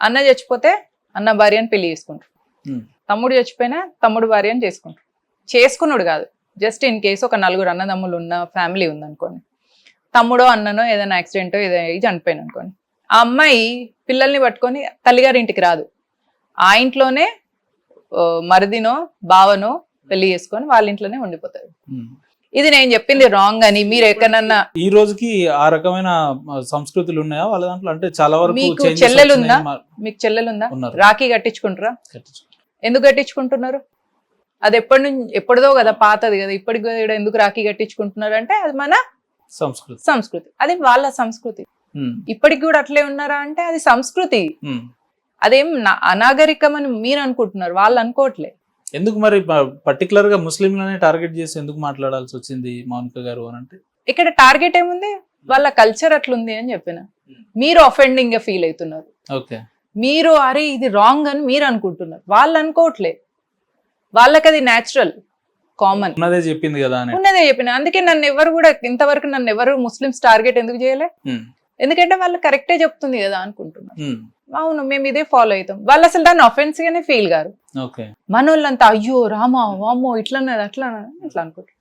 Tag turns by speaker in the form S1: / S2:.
S1: అన్న చచ్చిపోతే అన్న భార్యని పెళ్లి చేసుకుంటారు, తమ్ముడు చచ్చిపోయినా తమ్ముడు భార్యని చేసుకున్నాడు కాదు, జస్ట్ ఇన్ కేసు ఒక 4 అన్నదమ్ములు ఉన్న ఫ్యామిలీ ఉందనుకోండి, తమ్ముడో అన్ననో ఏదైనా యాక్సిడెంటో ఏదైనా చనిపోయిన అనుకోండి, ఆ అమ్మాయి పిల్లల్ని పట్టుకొని తల్లిగారి ఇంటికి రాదు, ఆ ఇంట్లోనే మరిదినో బావనో పెళ్లి చేసుకొని వాళ్ళ ఇంట్లోనే ఉండిపోతారు. ఇది నేను చెప్పింది రాంగ్ అని మీరు ఎక్కడన్నా
S2: ఈ రోజుకి ఆ రకమైన సంస్కృతులు ఉన్నాయా వాళ్ళ దాంట్లో? అంటే చాలా వరకు
S1: మీకు
S2: changes
S1: చెల్లెలుందా?
S2: వచ్చినాయి.
S1: మీకు చెల్లెలుందా?
S2: ఉన్నారు.
S1: రాఖీ కట్టించుకుంటారా? ఎందుకు కట్టించుకుంటున్నారు? అది ఎప్పటిదో కదా, పాతది కదా, ఇప్పటికి కూడా ఎందుకు రాఖీ కట్టించుకుంటున్నారు అంటే అది మన సంస్కృతి, అది వాళ్ళ సంస్కృతి. ఇప్పటికి కూడా అట్లే ఉన్నారా అంటే అది సంస్కృతి, అదేం అనాగరికం అని మీరు అనుకుంటున్నారు, వాళ్ళు అనుకోవట్లే.
S2: ఎందుకు మరి పర్టికులర్ గా ముస్లింలనే టార్గెట్ చేసి ఎందుకు మాట్లాడాల్సి వచ్చింది మౌనిక గారు అని అంటే?
S1: ఇక్కడ టార్గెట్ ఏముంది, వాళ్ళ కల్చర్ అట్లుంది అని చెప్పిన, మీరు అఫెండింగ్ గా ఫీల్ అవుతున్నారు, మీరు అరే ఇది రాంగ్ అని మీరు అనుకుంటున్నారు, వాళ్ళు అనుకోవట్లే, వాళ్ళకి అది న్యాచురల్ కామన్.
S2: ఉన్నదే చెప్పింది కదా,
S1: ఉన్నదే చెప్పిన. అందుకే నన్ను ఎవరు కూడా ఇంతవరకు నన్ను ఎవరు ముస్లిమ్స్ టార్గెట్ ఎందుకు చేయలే, ఎందుకంటే వాళ్ళు కరెక్టే చెప్తుంది కదా అనుకుంటున్నారు. అవును మేము ఇదే ఫాలో అవుతాం, వాళ్ళు అసలు దాన్ని అఫెన్స్ గానే ఫీల్ గారు. మన వాళ్ళంతా అయ్యో రామా వామ్మో ఇట్లా అనుకుంటారు.